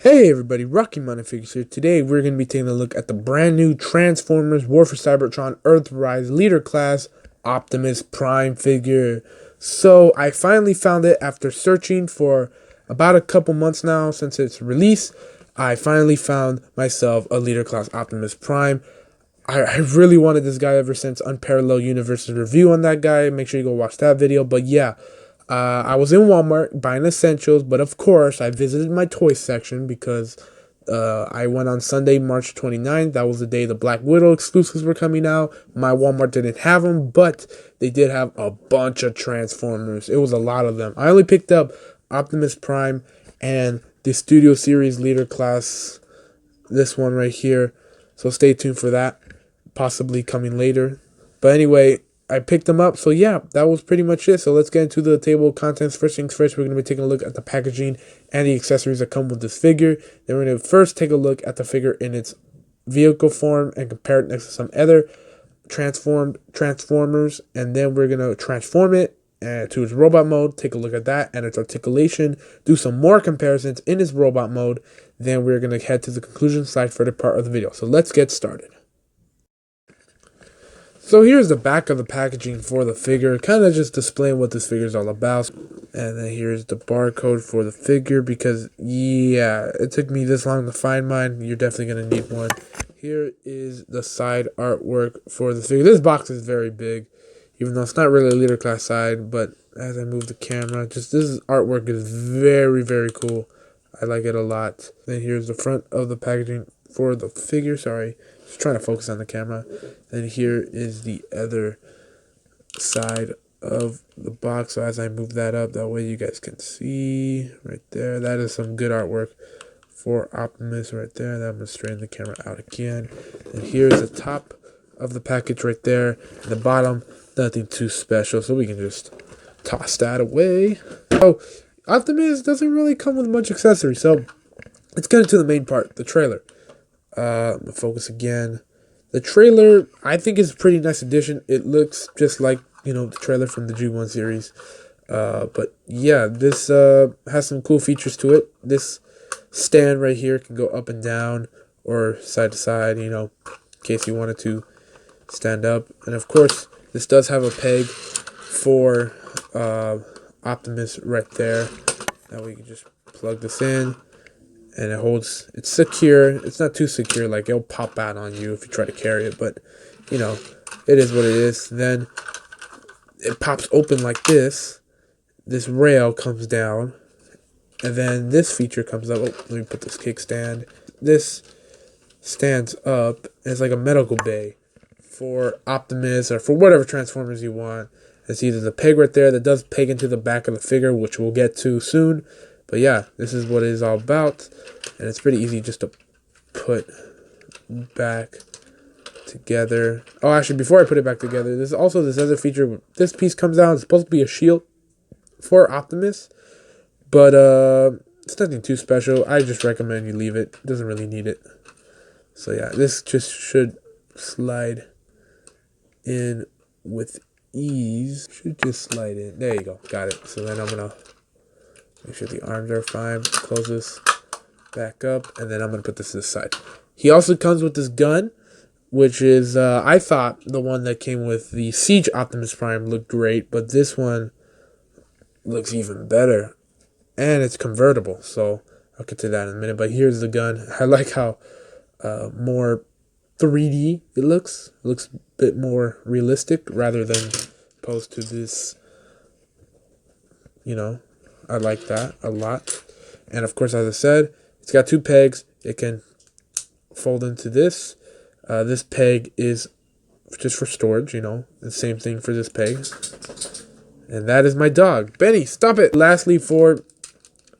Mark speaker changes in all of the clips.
Speaker 1: Hey everybody, Rocky Mountain Figures here. Today we're going to be taking a look at the brand new Transformers War for Cybertron Earthrise Leader Class Optimus Prime figure. So I finally found it after searching for about a couple months now since its release. I finally found myself a Leader Class Optimus Prime. I really wanted this guy ever since Unparalleled Universe's review on that guy. Make sure you go watch that video. But yeah, I was in Walmart buying essentials, but of course I visited my toy section because I went on Sunday, March 29th. That was the day the Black Widow exclusives were coming out. My Walmart didn't have them, but they did have a bunch of Transformers. It was a lot of them. I only picked up Optimus Prime and the Studio Series Leader Class, this one right here. So stay tuned for that, possibly coming later. But anyway, I picked them up. So yeah, that was pretty much it. So let's get into the table of contents. First things first, we're going to be taking a look at the packaging and the accessories that come with this figure. Then we're going to first take a look at the figure in its vehicle form and compare it next to some other transformed Transformers. And then we're going to transform it to its robot mode, take a look at that and its articulation, do some more comparisons in its robot mode. Then we're going to head to the conclusion slide for the part of the video. So let's get started. So here's the back of the packaging for the figure, kind of just displaying what this figure is all about. And then here's the barcode for the figure because, yeah, it took me this long to find mine. You're definitely going to need one. Here is the side artwork for the figure. This box is very big, even though it's not really a leader class side. But as I move the camera, just this artwork is very, very cool. I like it a lot. Then here's the front of the packaging for the figure. Sorry, just trying to focus on the camera. Then here is the other side of the box. So as I move that up, that way you guys can see right there. That is some good artwork for Optimus right there. That I'm going to straighten the camera out again. And here's the top of the package right there. And the bottom, nothing too special. So we can just toss that away. So Optimus doesn't really come with much accessories. So let's get into the main part, the trailer. Focus again. The trailer, I think, is a pretty nice addition. It looks just like, the trailer from the G1 series. But yeah, this has some cool features to it. This stand right here can go up and down or side to side, in case you wanted to stand up. And of course, this does have a peg for Optimus right there. Now we can just plug this in. And it's secure. It's not too secure, like it'll pop out on you if you try to carry it, but it is what it is. Then it pops open like this. This rail comes down, and then this feature comes up. Oh, let me put this kickstand. This stands up. It's like a medical bay for Optimus or for whatever Transformers you want. It's either the peg right there that does peg into the back of the figure, which we'll get to soon. But yeah, this is what it is all about. And it's pretty easy just to put back together. Oh, actually, before I put it back together, there's also this other feature. This piece comes down. It's supposed to be a shield for Optimus. But it's nothing too special. I just recommend you leave it. It doesn't really need it. So yeah, this just should slide in with ease. Should just slide in. There you go. Got it. So then I'm going to make sure the arms are fine. Close this back up. And then I'm going to put this to the side. He also comes with this gun, which is, I thought the one that came with the Siege Optimus Prime looked great. But this one looks even better. And it's convertible. So I'll get to that in a minute. But here's the gun. I like how more 3D it looks. It looks a bit more realistic rather than opposed to this, I like that a lot. And of course, as I said, it's got two pegs. It can fold into this. This peg is just for storage, The same thing for this peg. And that is my dog. Benny, stop it! Lastly, for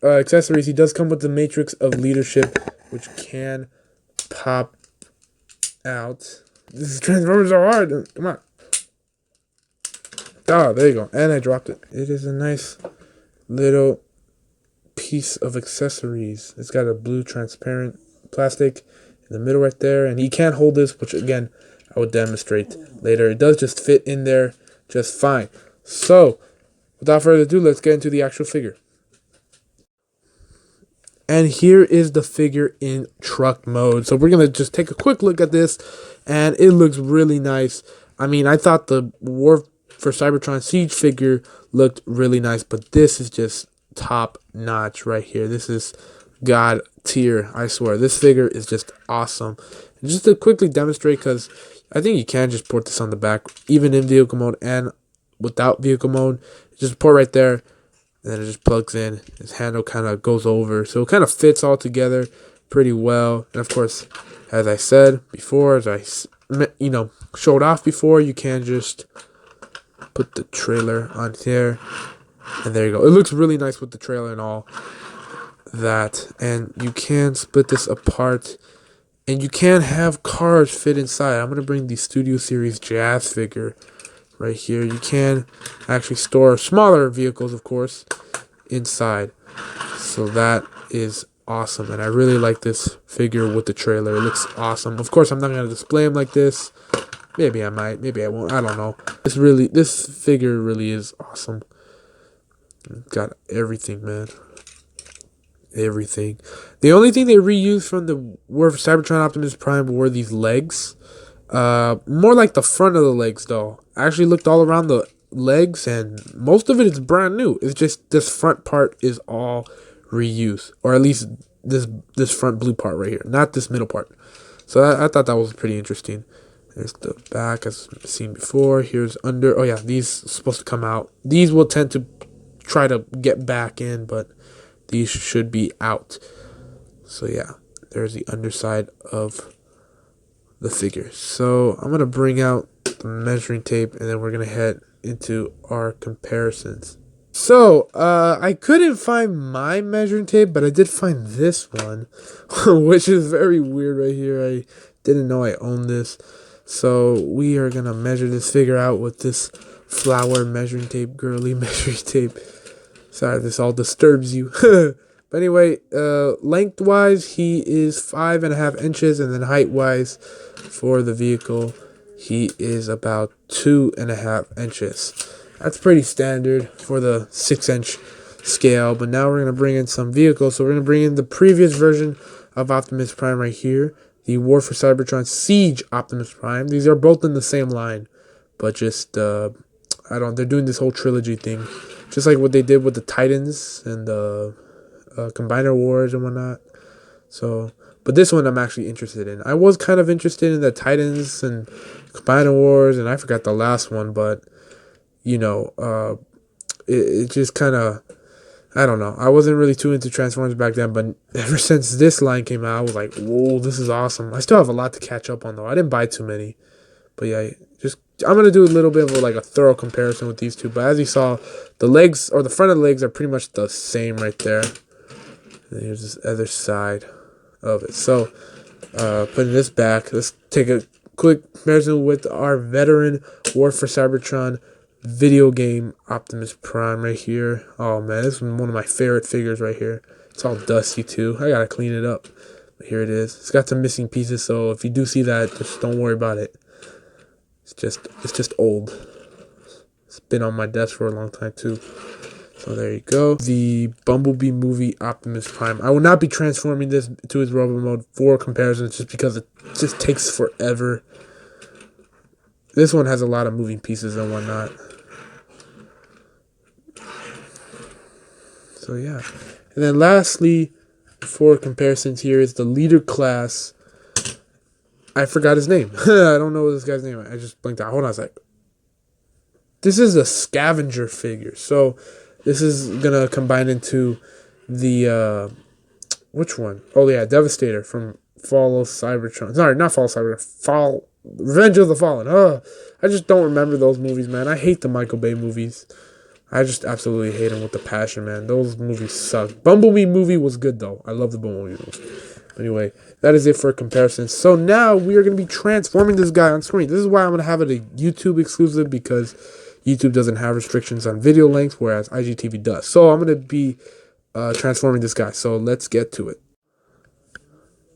Speaker 1: accessories, he does come with the Matrix of Leadership, which can pop out. These Transformers are hard. Come on. Oh, there you go. And I dropped it. It is a nice little piece of accessories. It's got a blue transparent plastic in the middle right there, and he can't hold this, which again I will demonstrate later. It does just fit in there just fine. So without further ado, let's get into the actual figure. And here is the figure in truck mode. So we're going to just take a quick look at this, and it looks really nice. I mean, I thought the War for Cybertron Siege figure looked really nice, but this is just top notch right here. This is god tier, I swear. This figure is just awesome. And just to quickly demonstrate, because I think you can just port this on the back, even in vehicle mode and without vehicle mode. Just port right there. And then it just plugs in. His handle kind of goes over. So it kind of fits all together pretty well. And of course, as I said before, as I, showed off before, you can just put the trailer on there. And there you go. It looks really nice with the trailer and all that. And you can split this apart. And you can have cars fit inside. I'm going to bring the Studio Series Jazz figure right here. You can actually store smaller vehicles, of course, inside. So that is awesome. And I really like this figure with the trailer. It looks awesome. Of course, I'm not going to display him like this. Maybe I might. Maybe I won't. I don't know. This figure really is awesome. It's got everything, man. Everything. The only thing they reused from the War for Cybertron Optimus Prime were these legs. More like the front of the legs, though. I actually looked all around the legs, and most of it is brand new. It's just this front part is all reused, or at least this front blue part right here, not this middle part. So I thought that was pretty interesting. There's the back, as seen before. Here's under. Oh yeah, these are supposed to come out. These will tend to try to get back in, but these should be out. So yeah, there's the underside of the figure. So I'm gonna bring out the measuring tape, and then we're gonna head into our comparisons. So I couldn't find my measuring tape, but I did find this one, which is very weird right here. I didn't know I owned this. So we are gonna measure this figure out with this flower measuring tape, girly measuring tape. Sorry if this all disturbs you. But anyway, lengthwise, he is 5.5 inches, and then height-wise, for the vehicle, he is about 2.5 inches. That's pretty standard for the 6-inch scale. But now we're going to bring in some vehicles. So we're going to bring in the previous version of Optimus Prime right here, the War for Cybertron Siege Optimus Prime. These are both in the same line, but just they're doing this whole trilogy thing, just like what they did with the Titans and the Combiner Wars and whatnot. So, but this one I'm actually interested in. I was kind of interested in the Titans and Combiner Wars, and I forgot the last one, but it just kind of, I don't know. I wasn't really too into Transformers back then, but ever since this line came out, I was like, whoa, this is awesome. I still have a lot to catch up on, though. I didn't buy too many, but yeah, I'm going to do a little bit of a thorough comparison with these two. But as you saw, the legs, or the front of the legs, are pretty much the same right there. And here's this other side of it. So, putting this back, let's take a quick comparison with our veteran War for Cybertron video game Optimus Prime right here. Oh man, this is one of my favorite figures right here. It's all dusty too. I gotta clean it up. But here it is. It's got some missing pieces, so if you do see that, just don't worry about it. It's just old. It's been on my desk for a long time too. So there you go. The Bumblebee movie Optimus Prime. I will not be transforming this to his robot mode for comparisons, just because it just takes forever. This one has a lot of moving pieces and whatnot. So yeah. And then lastly, for comparisons here, is the leader class. I forgot his name. I don't know this guy's name. I just blinked out. Hold on a sec. This is a scavenger figure. So this is going to combine into the, which one? Oh yeah, Devastator from Fall of Cybertron. Sorry, not Fall of Cybertron. Revenge of the Fallen. I just don't remember those movies, man. I hate the Michael Bay movies. I just absolutely hate them with the passion, man. Those movies suck. Bumblebee movie was good, though. I love the Bumblebee movie. Anyway, that is it for comparisons. So now we are going to be transforming this guy on screen. This is why I'm going to have it a YouTube exclusive, because YouTube doesn't have restrictions on video length, whereas IGTV does. So I'm going to be transforming this guy. So let's get to it.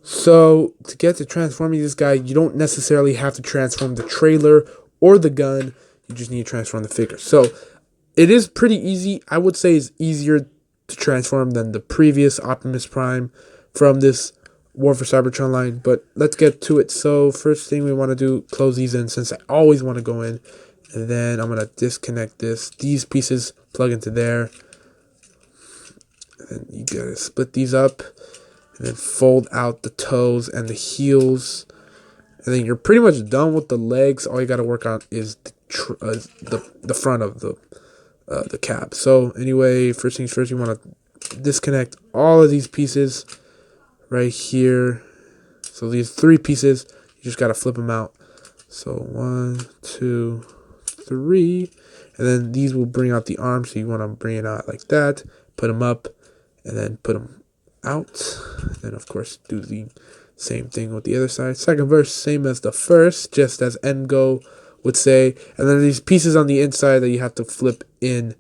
Speaker 1: So to get to transforming this guy, you don't necessarily have to transform the trailer or the gun. You just need to transform the figure. So it is pretty easy. I would say it's easier to transform than the previous Optimus Prime from this War for Cybertron line. But let's get to it. So first thing we want to do, close these in since I always want to go in. And then I'm going to disconnect this. These pieces plug into there. And you got to split these up. And then fold out the toes and the heels. And then you're pretty much done with the legs. All you got to work on is the front of the cab. So anyway, first things first, you want to disconnect all of these pieces right here. So these 3 pieces, you just got to flip them out. So 1, 2, 3. And then these will bring out the arms. So you want to bring it out like that. Put them up. And then put them out. And then, of course, do the same thing with the other side. Second verse, same as the first, just as Engo would say. And then these pieces on the inside that you have to flip in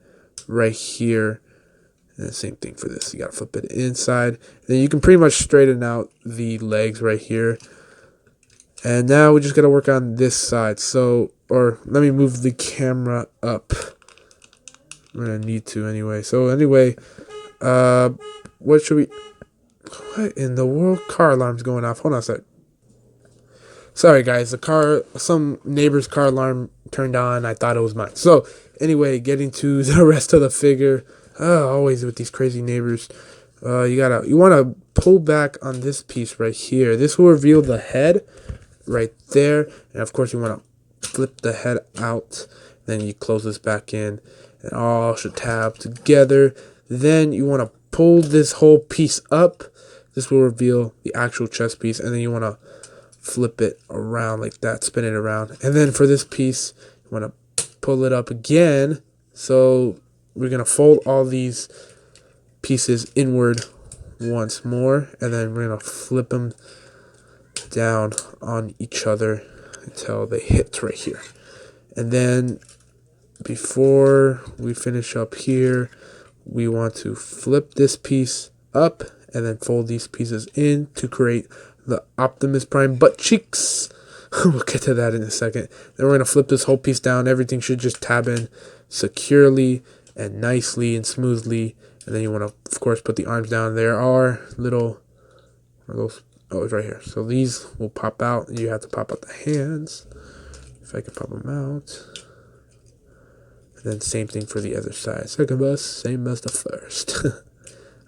Speaker 1: right here. And the same thing for this. You got to flip it inside. And then you can pretty much straighten out the legs right here. And now we just got to work on this side. So, or let me move the camera up. I'm going to need to anyway. So anyway, what should we... What in the world? Car alarm's going off. Hold on a sec. Sorry, guys. Some neighbor's car alarm turned on. I thought it was mine. So, anyway, getting to the rest of the figure. Always with these crazy neighbors. You want to pull back on this piece right here. This will reveal the head right there. And, of course, you want to flip the head out. Then you close this back in. And all should tab together. Then you want to pull this whole piece up. This will reveal the actual chest piece. And then you want to flip it around like that, spin it around. And then for this piece, you want to pull it up again. So we're going to fold all these pieces inward once more. And then we're going to flip them down on each other until they hit right here. And then before we finish up here, we want to flip this piece up and then fold these pieces in to create the Optimus Prime butt cheeks. We'll get to that in a second. Then we're going to flip this whole piece down. Everything should just tab in securely and nicely and smoothly. And then you want to, of course, put the arms down. There are little... Oh, it's right here. So these will pop out. You have to pop out the hands. If I can pop them out. And then same thing for the other side. Second bus, same as the first.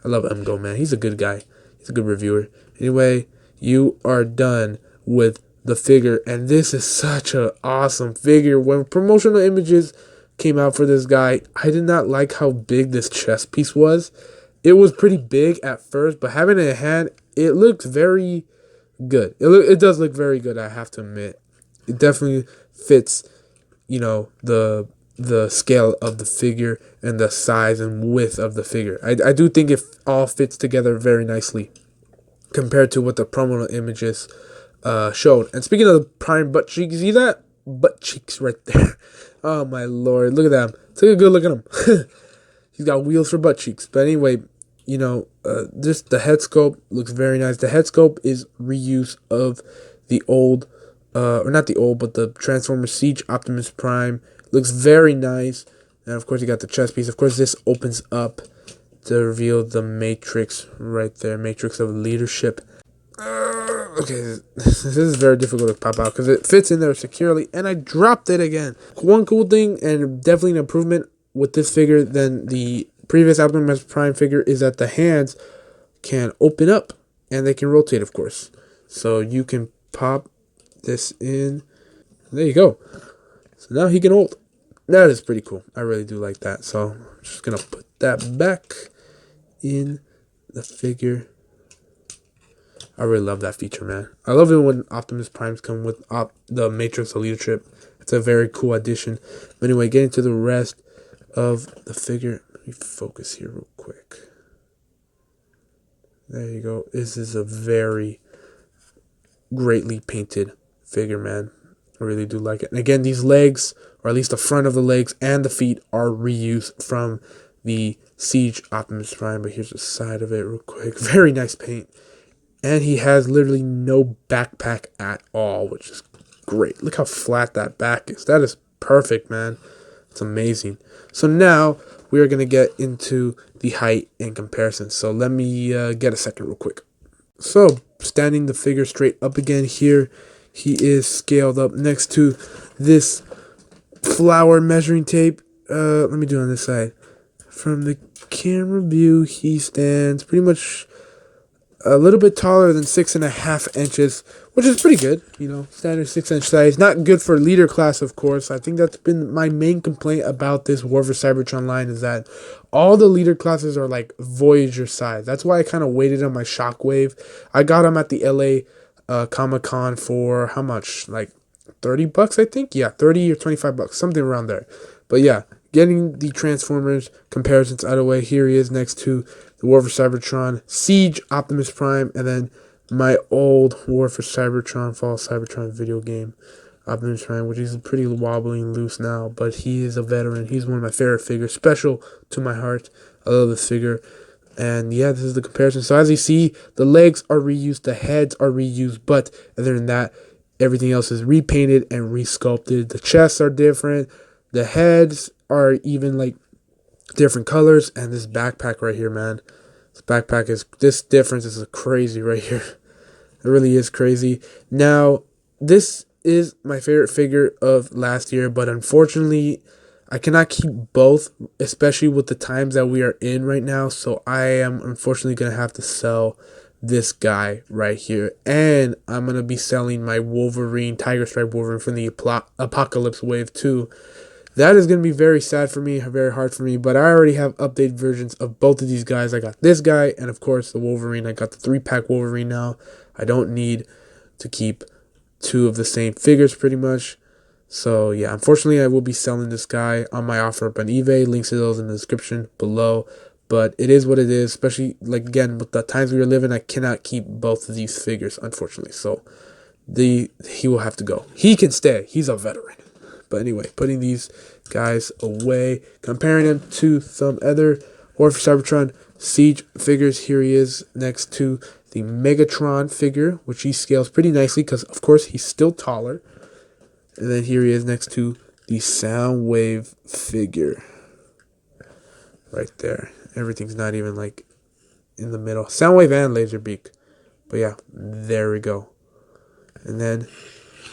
Speaker 1: I love Emgo, man. He's a good guy. He's a good reviewer. Anyway, you are done with the figure. And this is such an awesome figure. When promotional images came out for this guy, I did not like how big this chest piece was. It was pretty big at first, but having it in hand, it looks very good. It does look very good, I have to admit. It definitely fits, you know, the scale of the figure and the size and width of the figure. I do think it all fits together very nicely compared to what the promo images showed. And speaking of the Prime butt cheeks, you see that? Butt cheeks right there. Oh my lord, look at them. Take a good look at him. He's got wheels for butt cheeks. But anyway, you know, just the head sculpt looks very nice. The head sculpt is reuse of the old, or not the old, but the Transformers Siege Optimus Prime. Looks very nice. And of course you got the chest piece. Of course this opens up to reveal the matrix right there. Matrix of leadership. Okay, this is very difficult to pop out because it fits in there securely. And I dropped it again. One cool thing and definitely an improvement with this figure than the previous Optimus Prime figure is that the hands can open up and they can rotate, of course. So you can pop this in. There you go. So now he can hold. That is pretty cool. I really do like that. So I'm just going to put that back in the figure. I really love that feature, man. I love it when Optimus Primes come with the Matrix of Leadership. It's a very cool addition. But anyway, getting to the rest of the figure. Let me focus here real quick. There you go. This is a very greatly painted figure, man. I really do like it. And again, these legs, or at least the front of the legs and the feet, are reused from the Siege Optimus Prime. But here's the side of it real quick. Very nice paint. And he has literally no backpack at all, which is great. Look how flat that back is. That is perfect, man. It's amazing. So now we are going to get into the height and comparison. So let me get a second real quick. So standing the figure straight up again here, he is scaled up next to this flower measuring tape. Let me do it on this side. From the camera view, he stands pretty much a little bit taller than 6.5 inches, which is pretty good, you know, standard 6-inch size. Not good for leader class, of course. I think that's been my main complaint about this War for Cybertron line, is that all the leader classes are like Voyager size. That's why I kind of waited on my Shockwave. I got them at the LA Comic-Con for how much? Like $30, I think? Yeah, 30 or $25, something around there. But yeah, getting the Transformers comparisons out of the way, here he is next to the War for Cybertron, Siege, Optimus Prime, and then my old War for Cybertron, Fall Cybertron video game, Optimus Prime, which is pretty wobbly and loose now, but he is a veteran. He's one of my favorite figures, special to my heart. I love this figure. And yeah, this is the comparison. So as you see, the legs are reused, the heads are reused, but other than that, everything else is repainted and resculpted. The chests are different. The heads are even like different colors, and this backpack right here, man, this difference is crazy right here. It really is crazy. Now, this is my favorite figure of last year, but unfortunately, I cannot keep both, especially with the times that we are in right now. So I am unfortunately gonna have to sell this guy right here, and I'm gonna be selling my Wolverine, Tiger Stripe Wolverine from the Apocalypse Wave 2. That is going to be very sad for me, very hard for me, but I already have updated versions of both of these guys. I got this guy, and of course the Wolverine. I got the 3-pack Wolverine now. I don't need to keep two of the same figures pretty much. So yeah, unfortunately I will be selling this guy on my offer up on eBay. Links to those in the description below. But it is what it is, especially like again with the times we are living. I cannot keep both of these figures, unfortunately. So he will have to go. He can stay. He's a veteran. But anyway, putting these guys away, comparing them to some other War for Cybertron Siege figures. Here he is next to the Megatron figure, which he scales pretty nicely because, of course, he's still taller. And then here he is next to the Soundwave figure. Right there. Everything's not even like in the middle. Soundwave and Laserbeak. But yeah, there we go. And then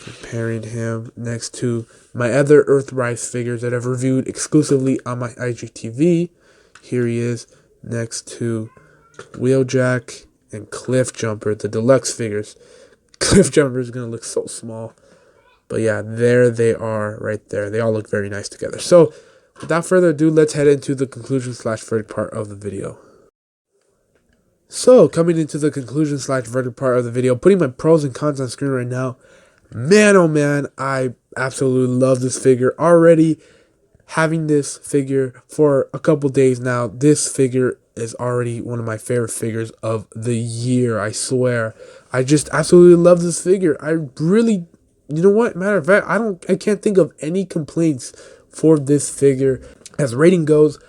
Speaker 1: comparing him next to my other Earthrise figures that I've reviewed exclusively on my IGTV. Here he is next to Wheeljack and Cliff Jumper, the deluxe figures. Cliff Jumper is going to look so small. But yeah, there they are right there. They all look very nice together. So without further ado, let's head into the conclusion/verdict part of the video. So coming into the conclusion/verdict part of the video, putting my pros and cons on screen right now. Man, oh man, I absolutely love this figure. Already having this figure for a couple days now, this figure is already one of my favorite figures of the year, I swear. I just absolutely love this figure. I really, you know what, matter of fact, I can't think of any complaints for this figure. As rating goes,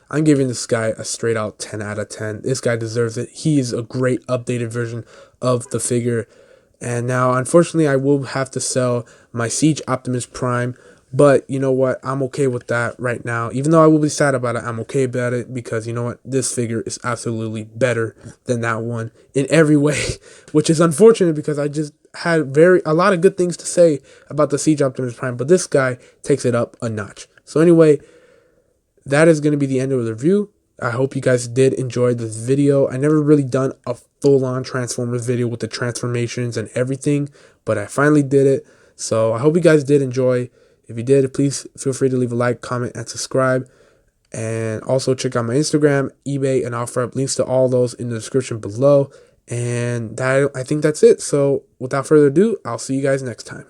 Speaker 1: I'm giving this guy a straight out 10 out of 10. This guy deserves it. He is a great updated version of the figure. And now, unfortunately, I will have to sell my Siege Optimus Prime. But you know what? I'm okay with that right now. Even though I will be sad about it, I'm okay about it because you know what? This figure is absolutely better than that one in every way, which is unfortunate because I just had a lot of good things to say about the Siege Optimus Prime. But this guy takes it up a notch. So anyway, that is going to be the end of the review. I hope you guys did enjoy this video. I never really done a full-on Transformers video with the transformations and everything, but I finally did it. So I hope you guys did enjoy. If you did, please feel free to leave a like, comment, and subscribe. And also check out my Instagram, eBay, and OfferUp. Links to all those in the description below. And I think that's it. So without further ado, I'll see you guys next time.